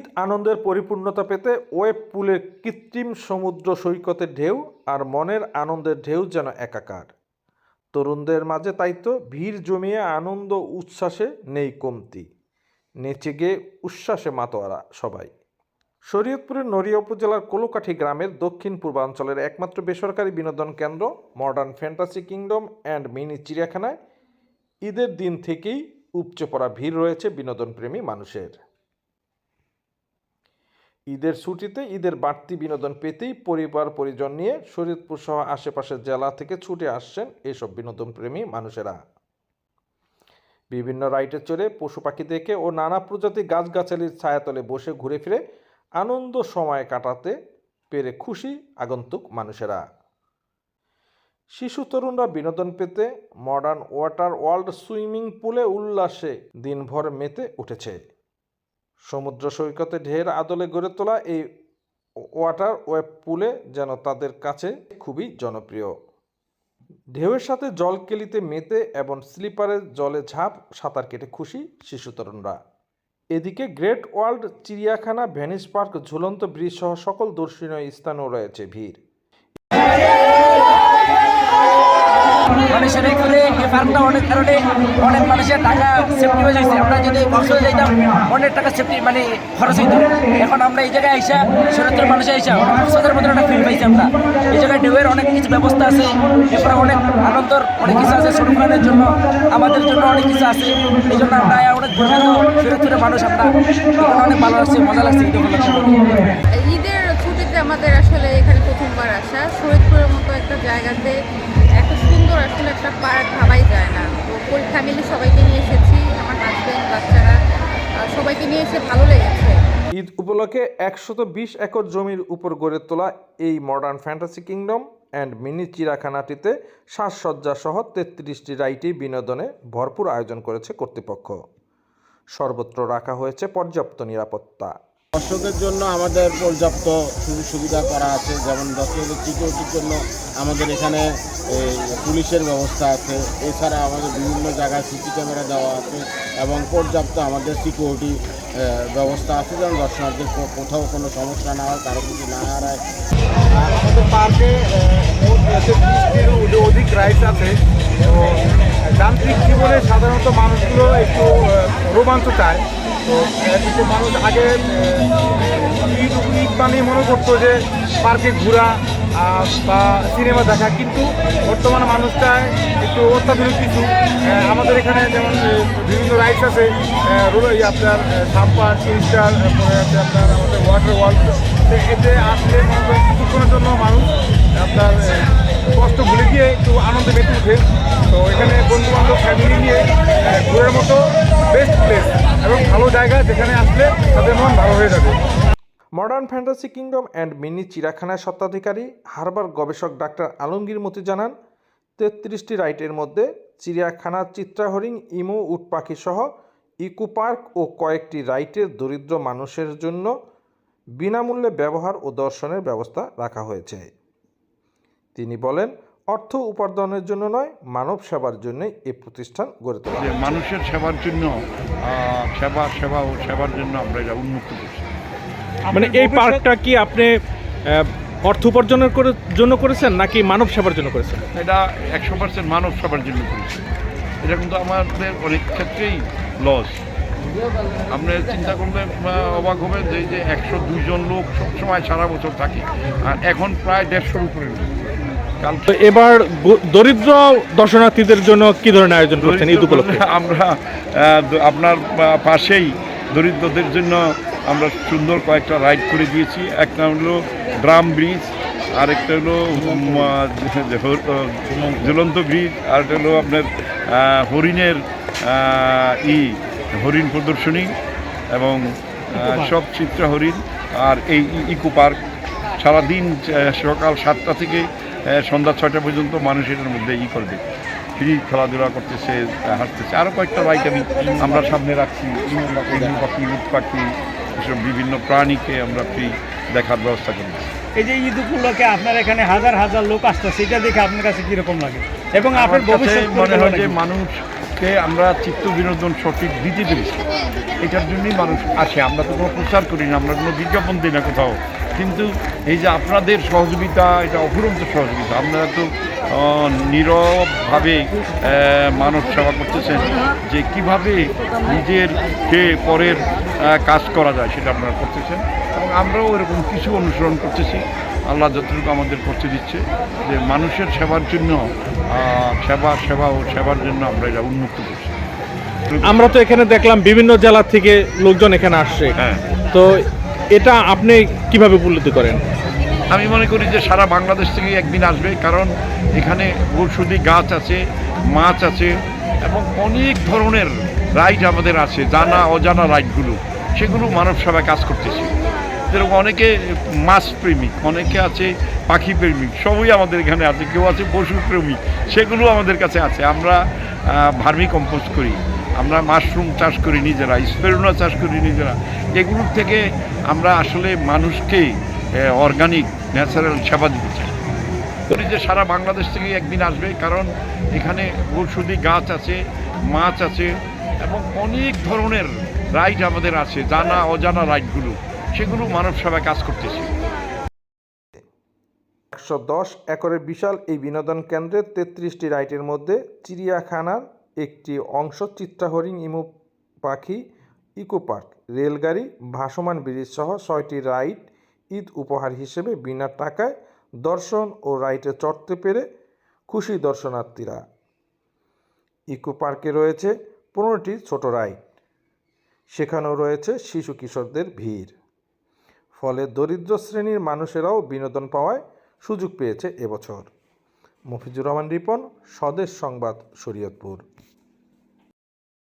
ঈদ আনন্দের পরিপূর্ণতা পেতে ওয়েব পুলের কৃত্রিম সমুদ্র সৈকতের ঢেউ আর মনের আনন্দের ঢেউ যেন একাকার। তরুণদের মাঝে তাই তো ভিড় জমিয়ে আনন্দ উচ্ছ্বাসে নেই কমতি। নেচে গিয়ে উচ্ছ্বাসে মাতোয়ারা সবাই। শরীয়তপুরের নড়িয়া উপজেলার কোলোকাঠি গ্রামের দক্ষিণ পূর্বাঞ্চলের একমাত্র বেসরকারি বিনোদন কেন্দ্র modern fantasy kingdom and mini চিড়িয়াখানায় ঈদের দিন থেকেই উপচে পড়া ভিড় রয়েছে বিনোদনপ্রেমী মানুষের। ঈদের ছুটিতে ঈদের বাড়তি বিনোদন পেতেই পরিবার পরিজন নিয়ে শরীয়তপুর সহ আশেপাশের জেলা থেকে ছুটে আসছেন এসব বিনোদনপ্রেমী মানুষেরা। বিভিন্ন রাইডে চড়ে পশু পাখি দেখে ও নানা প্রজাতির গাছগাছালির ছায়াতলে বসে ঘুরে ফিরে আনন্দ সময় কাটাতে পেরে খুশি আগন্তুক মানুষেরা। শিশু তরুণরা বিনোদন পেতে মডার্ন ওয়াটার ওয়ার্ল্ড সুইমিং পুলে উল্লাসে দিনভর মেতে উঠেছে। সমুদ্র সৈকতে ঢের আদলে গড়ে তোলা এই ওয়াটার ওয়েব পুলে যেন তাদের কাছে খুবই জনপ্রিয়। ঢেউয়ের সাথে জল কেলিতে মেতে এবং স্লিপারের জলে ঝাঁপ সাঁতার কেটে খুশি শিশু তরুণরা। এদিকে গ্রেট ওয়ার্ল্ড চিড়িয়াখানা, ভেনিস পার্ক, ঝুলন্ত ব্রিজ সহ সকল দর্শনীয় স্থানেও রয়েছে ভিড়। মানুষের এখানে এই পার্কটা অনেক কারণে অনেক মানুষের টাকা সেফটি হয়ে যাচ্ছে। আমরা যদি কক্সবাজার যাইতাম অনেক টাকা সেফটি খরচ হইতো। এখন আমরা এই জায়গায় আইসা শরীয়তপুর মানুষে আইসা কক্সবাজারের মধ্যে একটা ফিল পাইছি আমরা। এই জায়গায় ঢেউয়ের অনেক কিছু ব্যবস্থা আছে, এরপরে অনেক আনন্দের অনেক কিছু আছে, ছোট প্রাণের জন্য আমাদের জন্য অনেক কিছু আছে। এই জন্য আমরা অনেক গর্বিত শরীয়তপুরের মানুষ। আমরা অনেক ভালো লাগছে, মজা লাগছে ঈদ উপলক্ষে। ঈদের ছুটিতে আমাদের আসলে এখানে প্রথমবার আসা। শরীয়তপুরের মতো একটা জায়গাতে এত সুন্দর আসলে একটা পার্ক ভাবাই যায় না। তো ফ্যামিলি সবাইকে নিয়ে এসেছি, আমার হাজবেন্ড, বাচ্চারা সবাইকে নিয়ে এসে ভালো লেগেছে। ঈদ উপলক্ষে 120 একর জমির উপর গড়ে তোলা এই modern fantasy kingdom and mini চিড়িয়াখানাটিতে সাজসজ্জা সহ 33টি রাইডে বিনোদনে ভরপুর আয়োজন করেছে কর্তৃপক্ষ। সর্বত্র রাখা হয়েছে পর্যাপ্ত নিরাপত্তা। দর্শকের জন্য আমাদের পর্যাপ্ত সুযোগ সুবিধা করা আছে, যেমন দর্শকদের সিকিউরিটির জন্য আমাদের এখানে পুলিশের ব্যবস্থা আছে। এছাড়া আমাদের বিভিন্ন জায়গায় সিসি ক্যামেরা দেওয়া আছে এবং পর্যাপ্ত আমাদের সিকিউরিটি ব্যবস্থা আছে, যেন দর্শনার্থীদের কোথাও কোনো সমস্যা না হয়, কারো কিছু না হারায়। আমাদের পার্কে অধিক রাইডস আছে। তো যান্ত্রিক জীবনে সাধারণত মানুষগুলো একটু রোমাঞ্চ চায়। তো কিছু মানুষ আগে ঈদ বানিয়ে মনে করতো যে পার্কে ঘোরা বা সিনেমা দেখা, কিন্তু বর্তমানে মানুষটায় একটু অত্যাধুনিক কিছু আমাদের এখানে যেমন বিভিন্ন রাইডস আছে, আপনার সাম্পার, কিংস্টার, তারপরে আছে আপনার আমাদের ওয়াটার ওয়ার্ল্ড। এতে আসলে কিছুক্ষণের জন্য মানুষ আপনার কষ্ট ভুলে গিয়ে একটু আনন্দে মেতে উঠে। তো এখানে বন্ধুবান্ধব ফ্যামিলি নিয়ে ঘোরার মতো বেস্ট প্লেস এবং ভালো জায়গা, যেখানে আসলে তাদের মন ভালো হয়ে যাবে। Modern fantasy kingdom and mini চিড়িয়াখানার স্বত্বাধিকারী হারবার গবেষক ডাক্তার আলমগীর মতি জানান, 33টি রাইডের মধ্যে চিড়িয়াখানার চিত্রাহরিণ, ইমু, উট পাখি সহ ইকো পার্ক ও কয়েকটি রাইডের দরিদ্র মানুষের জন্য বিনামূল্যে ব্যবহার ও দর্শনের ব্যবস্থা রাখা হয়েছে। তিনি বলেন, অর্থ উপার্জনের জন্য নয়, মানব সেবার জন্য এই প্রতিষ্ঠান গড়ে তোলা হয়েছে। মানুষের সেবার জন্য, সেবার জন্য আমরা এটা উন্মুক্ত করছি। মানে এই পার্কটা কি আপনি অর্থ উপার্জনের জন্য করেছেন নাকি মানব সেবার জন্য করেছেন? এটা 100% মানব সেবার জন্য করেছি। এটা কিন্তু আমাদের অনেক ক্ষেত্রেই লস। আপনি চিন্তা করলে অবাক হবেন যে 102 জন লোক সবসময় সারা বছর থাকে, আর এখন প্রায় 150-এর উপরে। তো এবার দরিদ্র দর্শনার্থীদের জন্য কি ধরনের আয়োজন করছেন ঈদ উপলক্ষে? আমরা আপনার পাশেই দরিদ্রদের জন্য আমরা সুন্দর কয়েকটা রাইড করে দিয়েছি। একটা হলো ড্রাম ব্রিজ, আরেকটা হলো ঝুলন্ত ব্রিজ, আরেকটা হলো আপনার হরিণের হরিণ প্রদর্শনী এবং সব চিত্রা হরিণ। আর এই ইকো পার্ক সারাদিন সকাল 7টা থেকে সন্ধ্যা 6টা পর্যন্ত মানুষ এটার মধ্যে করবে, ফ্রি খেলাধুলা করতেছে, হাঁটতেছে। আরও কয়েকটা রাইড আমরা সামনে রাখছি, পাখি, উট পাখি, এসব বিভিন্ন প্রাণীকে আমরা ফ্রি দেখার ব্যবস্থা করছি। এই যে ঈদ উপলক্ষে আপনার এখানে হাজার হাজার লোক আসছে, সেটা দেখে আপনার কাছে কীরকম লাগে এবং আপনার ভবিষ্যৎ মনে হয় যে মানুষ মানুষকে আমরা চিত্ত বিনোদন সঠিক দিতে পেরেছি, এটার জন্যই মানুষ আসে। আমরা তো কোনো প্রচার করি না, আমরা কোনো বিজ্ঞাপন দিই না কোথাও, কিন্তু এই যে আপনাদের সহযোগিতা, এটা অফুরন্ত সহযোগিতা। আপনারা তো নীরবভাবে মানব সেবা করতেছেন, যে কিভাবে নিজেরকে পরের কাজ করা যায় সেটা আপনারা করতেছেন, এবং আমরাও এরকম কিছু অনুসরণ করতেছি। আল্লাহ যতটুকু আমাদের করতে দিচ্ছে, যে মানুষের সেবার জন্য সেবার জন্য আমরা এটা উন্মুক্ত করছি। আমরা তো এখানে দেখলাম বিভিন্ন জেলা থেকে লোকজন এখানে আসছে, হ্যাঁ, তো এটা আপনি কিভাবে উপলব্ধি করেন? আমি মনে করি যে সারা বাংলাদেশ থেকে একদিন আসবে, কারণ এখানে ঔষধি গাছ আছে, মাছ আছে, এবং অনেক ধরনের রাইড আমাদের আছে, জানা অজানা রাইডগুলো, সেগুলো মানব সেবায় কাজ করতেছে। যেরকম অনেকে মাছ প্রেমিক, অনেকে আছে পাখি প্রেমিক, সবই আমাদের এখানে আছে। কেউ আছে পশু প্রেমিক, সেগুলো আমাদের কাছে আছে। আমরা ভার্মি কম্পোস্ট করি, আমরা মাশরুম চাষ করি নিজেরা, স্পেরুনা চাষ করি নিজেরা। এগুলোর থেকে আমরা আসলে মানুষকে অর্গানিক ন্যাচারাল সেবা দিতে চাই। যে সারা বাংলাদেশ থেকে একদিন আসবে, কারণ এখানে ঔষধি গাছ আছে, মাছ আছে, এবং অনেক ধরনের রাইড আমাদের আছে, জানা অজানা রাইডগুলো, সেগুলো মানব সেবায় কাজ করতেছে। 110 একরের বিশাল এই বিনোদন কেন্দ্রের 33টি রাইডের মধ্যে চিড়িয়াখানার একটি অংশ, চিত্রাহরিণ, ইমু পাখি, ইকো পার্ক, রেলগাড়ি, ভাসমান ব্রিজ সহ 6টি রাইড ঈদ উপহার হিসেবে বিনা টাকায় দর্শন ও রাইডে চড়তে পেরে খুশি দর্শনার্থীরা। ইকো পার্কে রয়েছে 15টি ছোট রাইড, সেখানেও রয়েছে শিশু কিশোরদের ভিড়। ফলে দরিদ্র শ্রেণীর মানুষেরাও বিনোদন পাওয়ায় সুযোগ পেয়েছে এবছর। মফিজুর রহমান রিপন, স্বদেশ সংবাদ, শরীয়তপুর।